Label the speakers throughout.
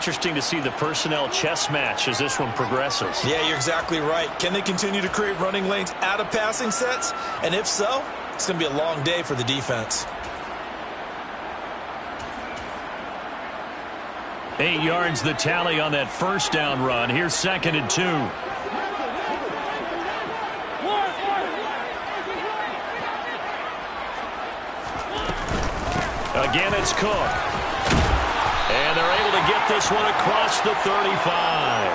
Speaker 1: interesting to see the personnel chess match as this one progresses.
Speaker 2: Yeah, you're exactly right. Can they continue to create running lanes out of passing sets? And if so, it's going to be a long day for the defense.
Speaker 1: 8 yards the tally on that first down run. Here's 2nd and 2. Again, it's Cook. And they're able to get this one across the 35.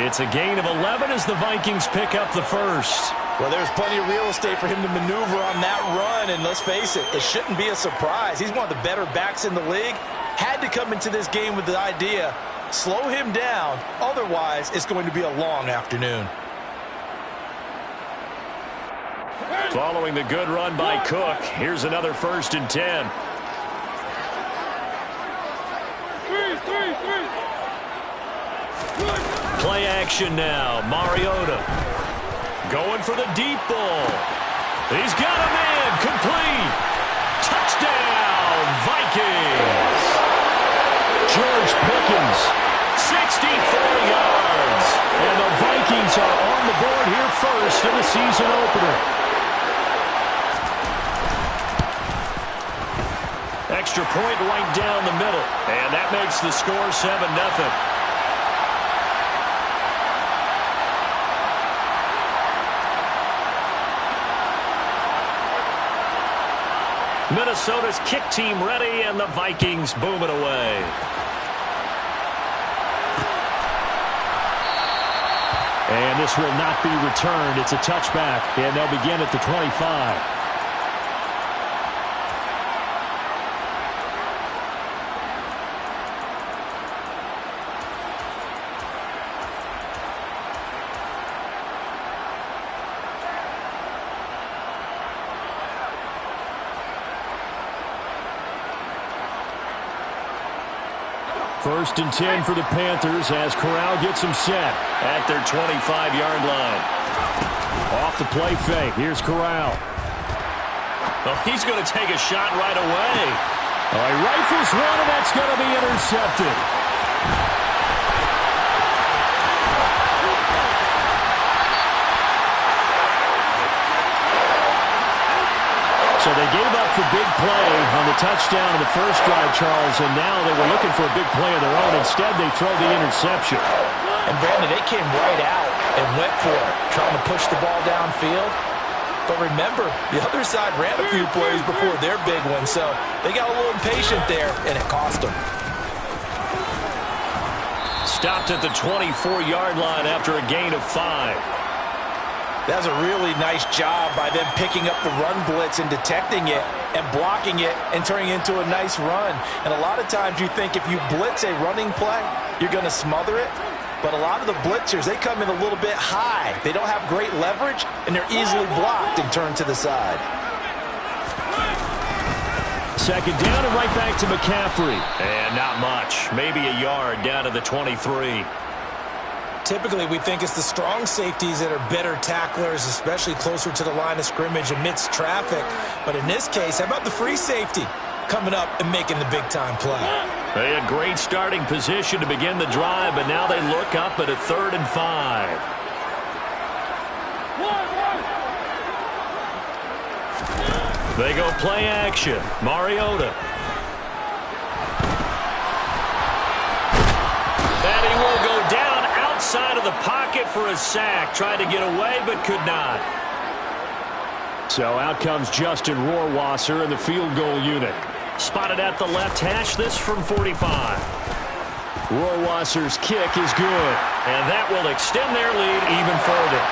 Speaker 1: It's a gain of 11 as the Vikings pick up the first.
Speaker 2: Well, there's plenty of real estate for him to maneuver on that run, and let's face it, it shouldn't be a surprise. He's one of the better backs in the league. Had to come into this game with the idea, slow him down, otherwise it's going to be a long afternoon.
Speaker 1: Following the good run by Cook, here's another 1st and 10. Play action now. Mariota going for the deep ball. He's got a man. Complete. Touchdown, Vikings. George Pickens, 64 yards. And the Vikings are on the board here first in the season opener. Extra point right down the middle. And that makes the score 7-0. Minnesota's kick team ready, and the Vikings boom it away. And this will not be returned. It's a touchback, and they'll begin at the 25. First and 10 for the Panthers as Corral gets them set at their 25-yard line. Off the play fake. Here's Corral. Oh, he's going to take a shot right away. Oh, he rifles one, and that's going to be intercepted. So they gave up the big play on the touchdown in the first drive, Charles, and now they were looking for a big play of their own. Instead, they throw the interception.
Speaker 2: And, Brandon, they came right out and went for it, trying to push the ball downfield. But remember, the other side ran a few plays before their big one, so they got a little impatient there, and it cost them.
Speaker 1: Stopped at the 24-yard line after a gain of 5.
Speaker 2: That was a really nice job by them picking up the run blitz and detecting it and blocking it and turning it into a nice run. And a lot of times you think if you blitz a running play, you're going to smother it. But a lot of the blitzers, they come in a little bit high. They don't have great leverage, and they're easily blocked and turned to the side.
Speaker 1: Second down and right back to McCaffrey. And not much. Maybe a yard down to the 23.
Speaker 2: Typically, we think it's the strong safeties that are better tacklers, especially closer to the line of scrimmage amidst traffic. But in this case, how about the free safety coming up and making the big-time play?
Speaker 1: They had great starting position to begin the drive, but now they look up at a 3rd and 5. They go play action. Mariota. And he will go down outside of the pocket for a sack. Tried to get away, but could not. So out comes Justin Rohrwasser in the field goal unit. Spotted at the left hash, this from 45. Rohrwasser's kick is good, and that will extend their lead even further.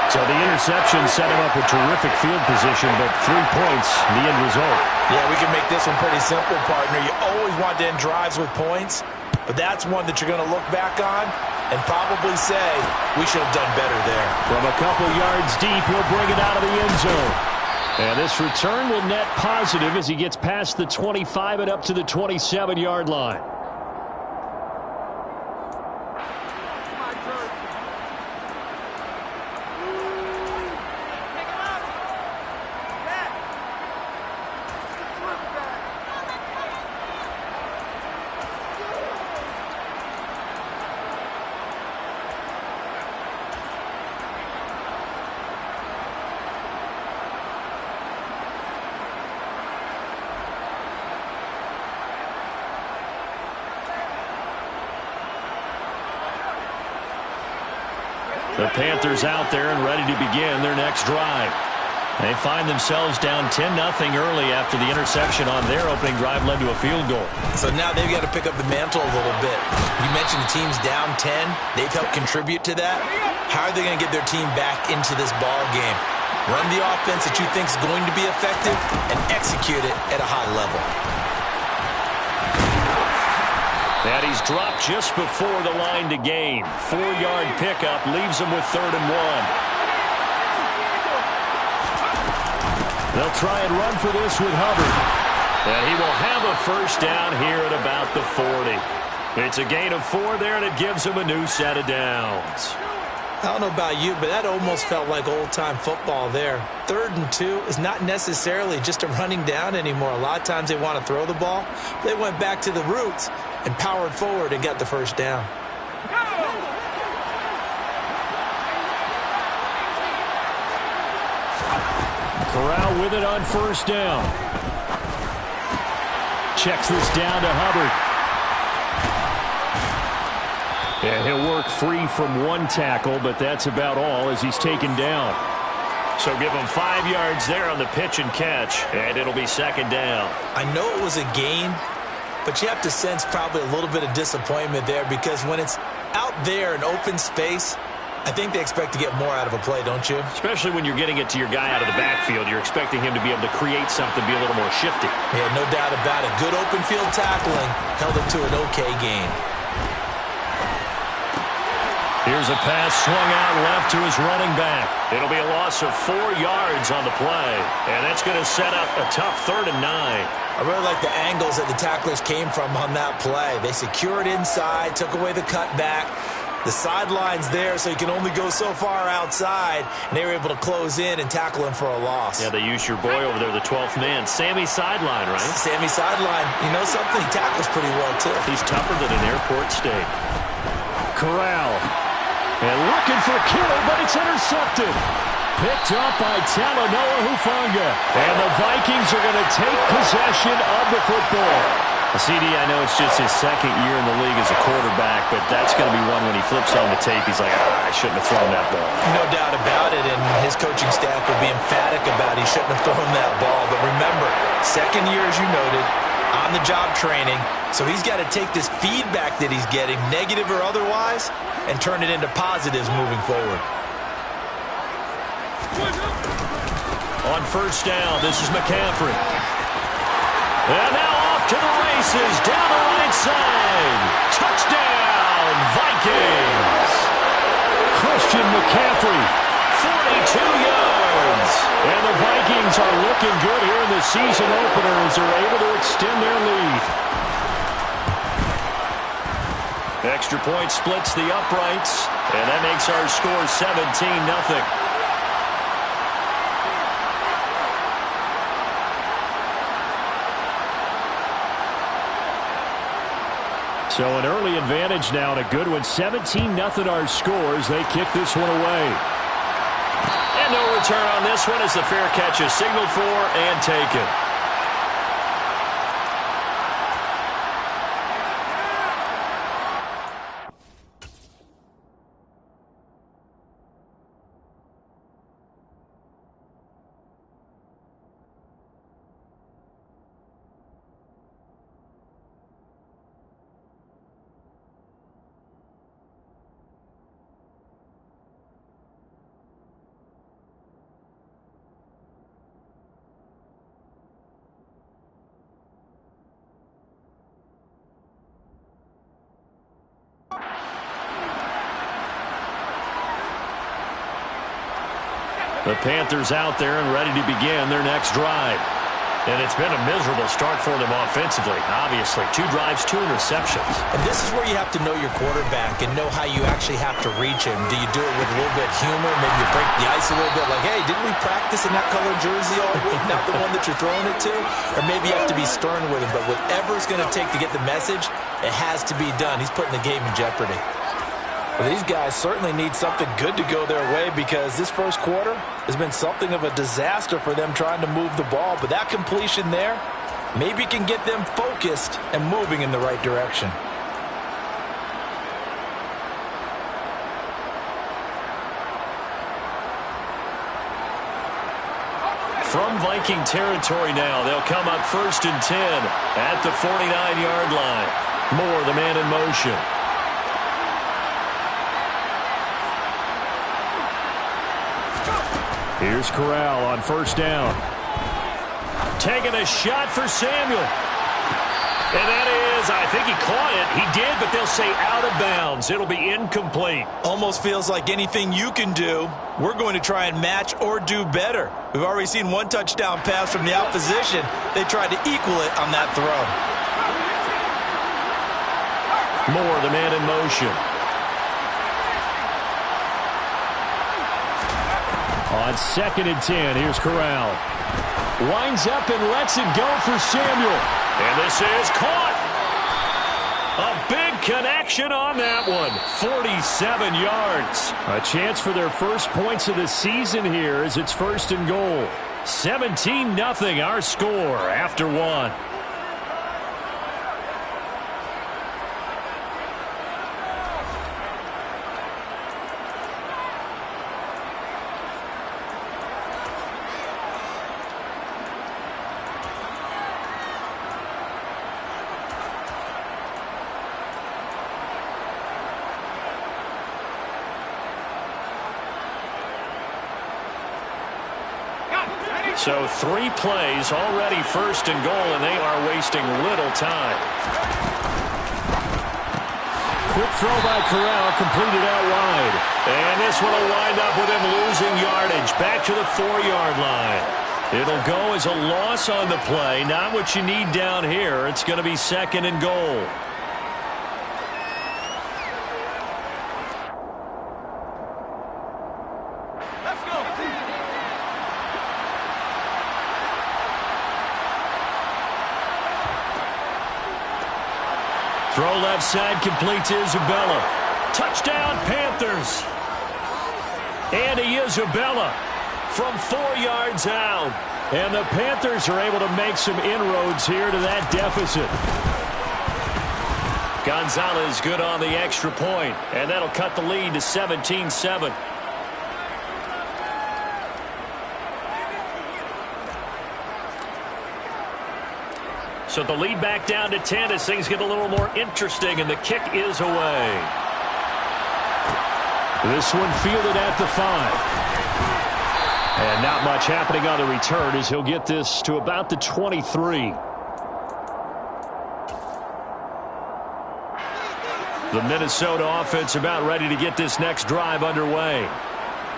Speaker 1: So the interception set him up with terrific field position, but 3 points, the end result.
Speaker 2: Yeah, we can make this one pretty simple, partner. You always want to end drives with points, but that's one that you're going to look back on and probably say, we should have done better there.
Speaker 1: From a couple yards deep, he'll bring it out of the end zone. And this return will net positive as he gets past the 25 and up to the 27-yard line. The Panthers out there and ready to begin their next drive. They find themselves down 10-0 early after the interception on their opening drive led to a field goal.
Speaker 2: So now they've got to pick up the mantle a little bit. You mentioned the team's down 10. They've helped contribute to that. How are they going to get their team back into this ball game? Run the offense that you think is going to be effective and execute it at a high level.
Speaker 1: And he's dropped just before the line to gain. 4-yard pickup leaves him with 3rd and 1. They'll try and run for this with Hubbard. And he will have a first down here at about the 40. It's a gain of 4 there, and it gives him a new set of downs.
Speaker 2: I don't know about you, but that almost felt like old-time football there. 3rd and 2 is not necessarily just a running down anymore. A lot of times they want to throw the ball. They went back to the roots and powered forward and got the first down.
Speaker 1: Corral with it on first down. Checks this down to Hubbard. And he'll work free from 1 tackle, but that's about all as he's taken down. So give him 5 yards there on the pitch and catch, and it'll be 2nd down.
Speaker 2: I know it was a gain, but you have to sense probably a little bit of disappointment there because when it's out there in open space, I think they expect to get more out of a play, don't you?
Speaker 1: Especially when you're getting it to your guy out of the backfield. You're expecting him to be able to create something, be a little more shifty.
Speaker 2: Yeah, no doubt about it. Good open field tackling held him to an okay gain.
Speaker 1: Here's a pass swung out left to his running back. It'll be a loss of 4 yards on the play, and that's going to set up a tough 3rd and 9.
Speaker 2: I really like the angles that the tacklers came from on that play. They secured inside, took away the cutback. The sideline's there, so you can only go so far outside, and they were able to close in and tackle him for a loss.
Speaker 1: Yeah, they used your boy over there, the 12th man. Sammy Sideline, right?
Speaker 2: Sammy Sideline. You know something? He tackles pretty well, too.
Speaker 1: He's tougher than an airport steak. Corral. And looking for Kittle, but it's intercepted. Picked up by Talanoa Hufanga. And the Vikings are going to take possession of the football. CD, I know it's just his 2nd year in the league as a quarterback, but that's going to be one when he flips on the tape, he's like, I shouldn't have thrown that ball.
Speaker 2: No doubt about it, and his coaching staff will be emphatic about he shouldn't have thrown that ball. But remember, 2nd year, as you noted, on-the-job training, so he's got to take this feedback that he's getting, negative or otherwise, and turn it into positives moving forward.
Speaker 1: On first down, this is McCaffrey. And now off to the races, down the right side. Touchdown, Vikings. Christian McCaffrey, 42 yards. And the Vikings are looking good here in the season opener as they're able to extend their lead. Extra point splits the uprights, and that makes our score 17-0. So an early advantage now, and a good one. 17-0 our scores. They kick this one away. And no return on this one as the fair catch is signaled for and taken. The Panthers out there and ready to begin their next drive. And it's been a miserable start for them offensively, obviously. 2 drives, 2 interceptions.
Speaker 2: And this is where you have to know your quarterback and know how you actually have to reach him. Do you do it with a little bit of humor? Maybe you break the ice a little bit like, hey, didn't we practice in that colored jersey all week? Not the one that you're throwing it to? Or maybe you have to be stern with him. But whatever it's going to take to get the message, it has to be done. He's putting the game in jeopardy. Well, these guys certainly need something good to go their way because this first quarter has been something of a disaster for them trying to move the ball. But that completion there maybe can get them focused and moving in the right direction.
Speaker 1: From Viking territory now, they'll come up 1st and 10 at the 49-yard line. Moore, the man in motion. Here's Corral on 1st down. Taking a shot for Samuel. And that is, I think he caught it. He did, but they'll say out of bounds. It'll be incomplete.
Speaker 2: Almost feels like anything you can do, we're going to try and match or do better. We've already seen one touchdown pass from the opposition. They tried to equal it on that throw.
Speaker 1: Moore, the man in motion. On 2nd and 10, here's Corral. Winds up and lets it go for Samuel. And this is caught. A big connection on that one. 47 yards. A chance for their first points of the season here as it's 1st and goal. 17-0 our score after 1. So 3 plays, already 1st and goal, and they are wasting little time. Quick throw by Corral, completed out wide. And this one will wind up with him losing yardage, back to the 4-yard line. It'll go as a loss on the play, not what you need down here. It's going to be 2nd and goal. Throw left side, complete to Isabella. Touchdown, Panthers. Andy Isabella from 4 yards out. And the Panthers are able to make some inroads here to that deficit. Gonzalez good on the extra point, and that'll cut the lead to 17-7. So the lead back down to 10 as things get a little more interesting, and the kick is away. This one fielded at the 5. And not much happening on the return as he'll get this to about the 23. The Minnesota offense about ready to get this next drive underway.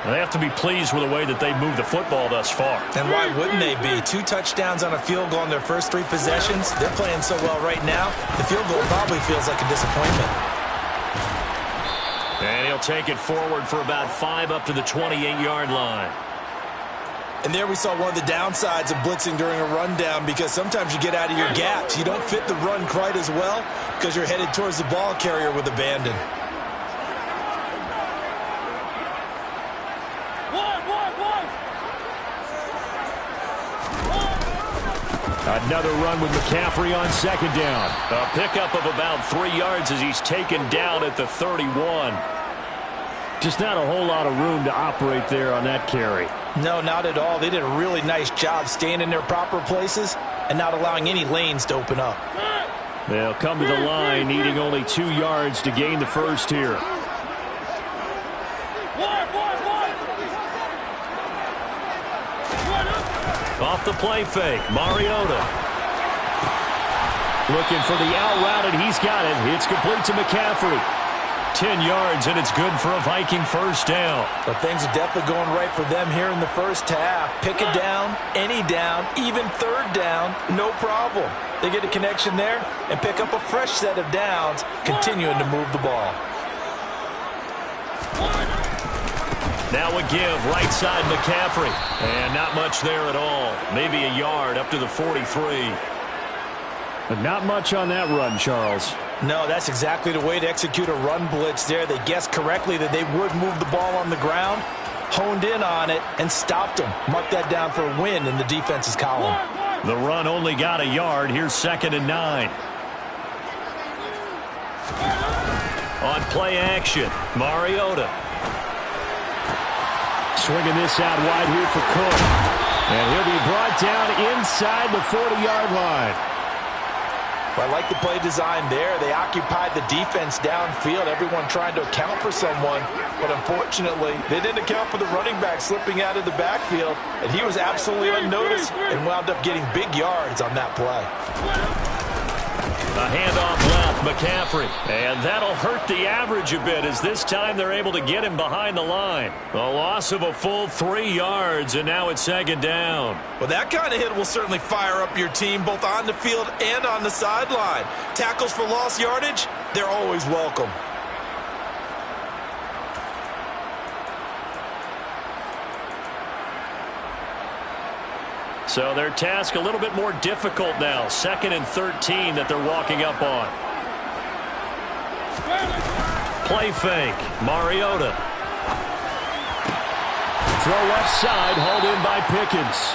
Speaker 1: They have to be pleased with the way that they've moved the football thus far.
Speaker 2: And why wouldn't they be? 2 touchdowns on a field goal in their first 3 possessions. They're playing so well right now, the field goal probably feels like a disappointment.
Speaker 1: And he'll take it forward for about 5 up to the 28-yard line.
Speaker 2: And there we saw one of the downsides of blitzing during a rundown, because sometimes you get out of your gaps. You don't fit the run quite as well because you're headed towards the ball carrier with abandon.
Speaker 1: Another run with McCaffrey on 2nd down. A pickup of about 3 yards as he's taken down at the 31. Just not a whole lot of room to operate there on that carry.
Speaker 2: No, not at all. They did a really nice job staying in their proper places and not allowing any lanes to open up.
Speaker 1: They'll come to the line, needing only 2 yards to gain the first here. Off the play fake, Mariota. Looking for the out route, and he's got it. It's complete to McCaffrey. 10 yards, and it's good for a Viking first down.
Speaker 2: But things are definitely going right for them here in the first half. Pick a down, any down, even 3rd down, no problem. They get a connection there and pick up a fresh set of downs, continuing to move the ball.
Speaker 1: Now a give, right side McCaffrey. And not much there at all. Maybe a yard up to the 43. But not much on that run, Charles.
Speaker 2: No, that's exactly the way to execute a run blitz there. They guessed correctly that they would move the ball on the ground, honed in on it, and stopped them. Mark that down for a win in the defense's column.
Speaker 1: The run only got a yard. Here's 2nd and 9. On play action, Mariota. Swinging this out wide here for Cook. And he'll be brought down inside the 40-yard line.
Speaker 2: I like the play design there. They occupied the defense downfield, everyone trying to account for someone. But unfortunately, they didn't account for the running back slipping out of the backfield. And he was absolutely unnoticed and wound up getting big yards on that play.
Speaker 1: A handoff left, McCaffrey. And that'll hurt the average a bit as this time they're able to get him behind the line. A loss of a full 3 yards, and now it's second down.
Speaker 2: Well, that kind of hit will certainly fire up your team both on the field and on the sideline. Tackles for lost yardage, they're always welcome.
Speaker 1: So their task a little bit more difficult now. 2nd and 13 that they're walking up on. Play fake. Mariota. Throw left side, hauled in by Pickens.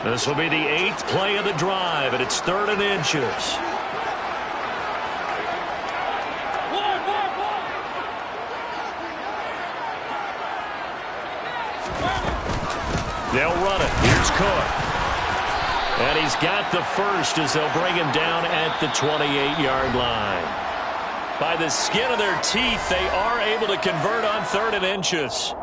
Speaker 1: This will be the 8th play of the drive, and it's 3rd and inches. They'll run it. Here's Cook. And he's got the first as they'll bring him down at the 28-yard line. By the skin of their teeth, they are able to convert on 3rd and inches.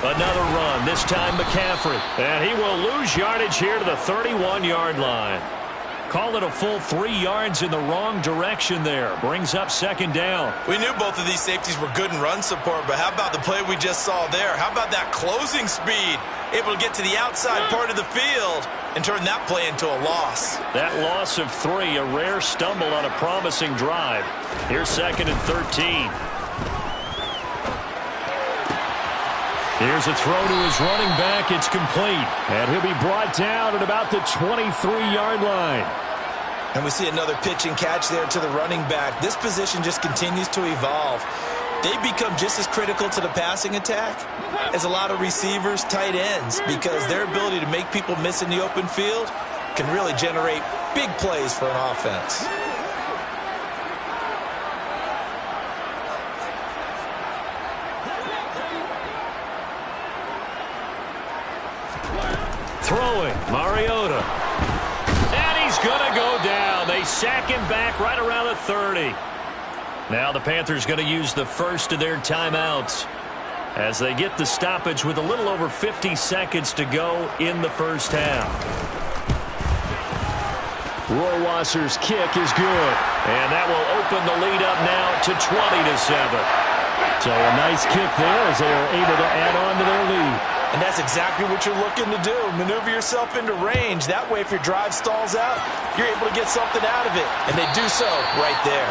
Speaker 1: Another run, this time McCaffrey. And he will lose yardage here to the 31-yard line. Call it a full 3 yards in the wrong direction there. Brings up second down.
Speaker 2: We knew both of these safeties were good in run support, but how about the play we just saw there? How about that closing speed? Able to get to the outside part of the field and turn that play into a loss.
Speaker 1: That loss of 3, a rare stumble on a promising drive. Here's 2nd and 13. Here's a throw to his running back. It's complete. And he'll be brought down at about the 23-yard line.
Speaker 2: And we see another pitch and catch there to the running back. This position just continues to evolve. They become just as critical to the passing attack as a lot of receivers, tight ends, because their ability to make people miss in the open field can really generate big plays for an offense.
Speaker 1: Throwing, Mariota. And he's going to go down. They sack him back right around the 30. Now the Panthers going to use the first of their timeouts as they get the stoppage with a little over 50 seconds to go in the first half. Rohrwasser's kick is good. And that will open the lead up now to 20-7. So a nice kick there as they are able to add on to their lead.
Speaker 2: And that's exactly what you're looking to do. Maneuver yourself into range. That way, if your drive stalls out, you're able to get something out of it. And they do so right there.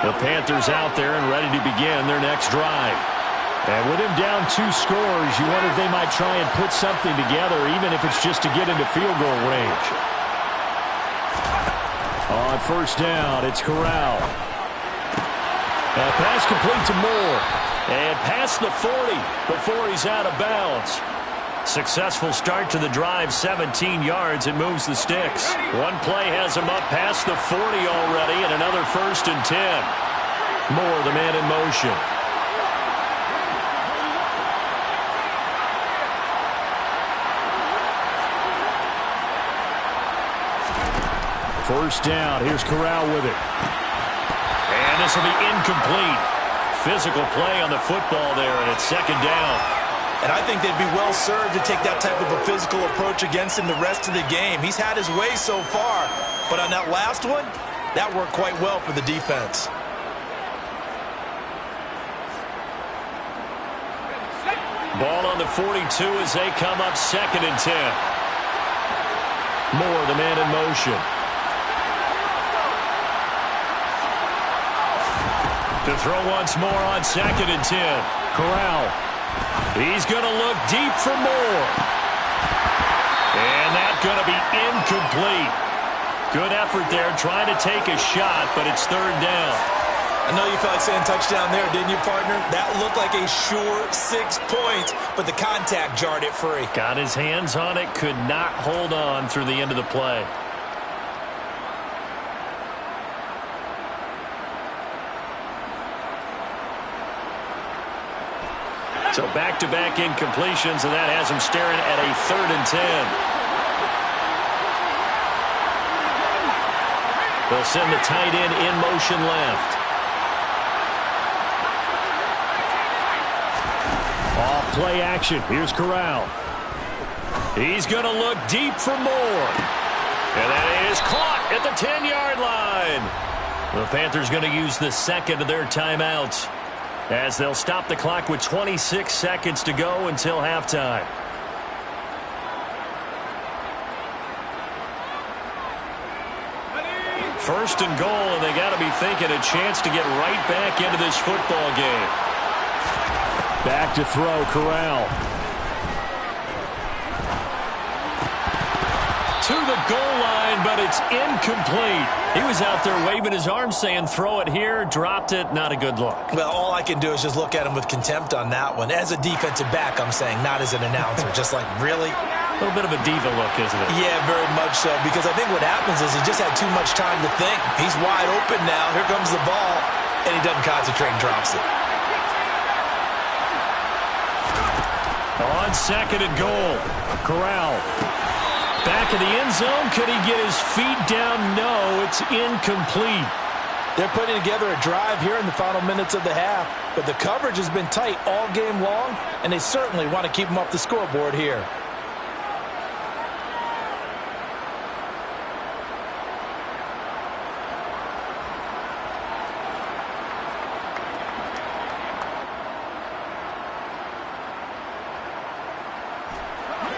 Speaker 1: The Panthers out there and ready to begin their next drive. And with him down 2 scores, you wonder if they might try and put something together, even if it's just to get into field goal range. On first down, it's Corral. Pass complete to Moore. And past the 40 before he's out of bounds. Successful start to the drive, 17 yards, and moves the sticks. One play has him up past the 40 already, and another 1st and 10. Moore, the man in motion. First down. Here's Corral with it. And this will be incomplete. Physical play on the football there, and it's second down.
Speaker 2: And I think they'd be well served to take that type of a physical approach against him the rest of the game. He's had his way so far, but on that last one, That worked quite well for the defense.
Speaker 1: Ball on the 42 as they come up 2nd and 10. Moore, the man in motion. To throw once more on 2nd and 10. Corral. He's going to look deep for Moore. And that's going to be incomplete. Good effort there trying to take a shot, but it's 3rd down.
Speaker 2: I know you felt like saying touchdown there, didn't you, partner? That looked like a sure 6 points, but the contact jarred it free.
Speaker 1: Got his hands on it, could not hold on through the end of the play. So back-to-back incompletions, and that has him staring at a 3rd and 10. They'll send the tight end in motion left. Off play action. Here's Corral. He's going to look deep for Moore. And that is caught at the 10-yard line. The Panthers going to use the 2nd of their timeouts as they'll stop the clock with 26 seconds to go until halftime. First and goal, and they got to be thinking a chance to get right back into this football game. Back to throw, Corral. To the goal line, but it's incomplete. He was out there waving his arms saying, throw it here, dropped it, not a good look.
Speaker 2: Well, all I can do is just look at him with contempt on that one. As a defensive back, I'm saying, not as an announcer. Just like, really?
Speaker 1: A little bit of a diva look, isn't it?
Speaker 2: Yeah, very much so, because I think what happens is he just had too much time to think. He's wide open now. Here comes the ball, and he doesn't concentrate and drops it.
Speaker 1: On 2nd and goal, Corral. Back in the end zone. Could he get his feet down? No, it's incomplete.
Speaker 2: They're putting together a drive here in the final minutes of the half, but the coverage has been tight all game long, and they certainly want to keep them off the scoreboard here.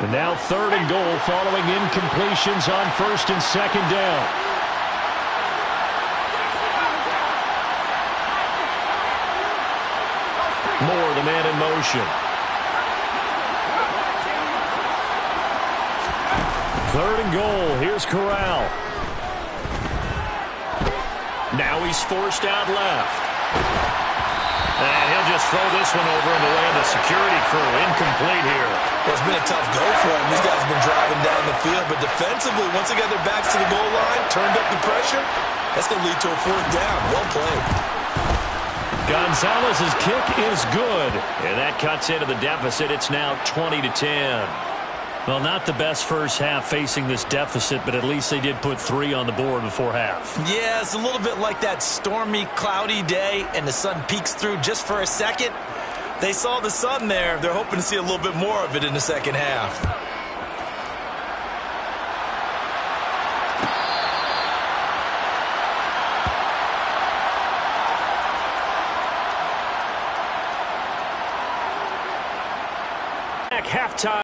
Speaker 1: And now 3rd and goal following incompletions on 1st and 2nd down. Moore, the man in motion. 3rd and goal. Here's Corral. Now he's forced out left. And he'll just throw this one over in the way of the security crew. Incomplete here.
Speaker 2: Well, it's been a tough go for him. These guys have been driving down the field, but defensively, once they got their backs to the goal line, turned up the pressure, that's going to lead to a 4th down. Well played.
Speaker 1: Gonzalez's kick is good, and that cuts into the deficit. It's now 20-10. Well, not the best first half facing this deficit, but at least they did put 3 on the board before half.
Speaker 2: Yeah, it's a little bit like that stormy, cloudy day, and the sun peeks through just for a second. They saw the sun there. They're hoping to see a little bit more of it in the second half.
Speaker 1: Halftime.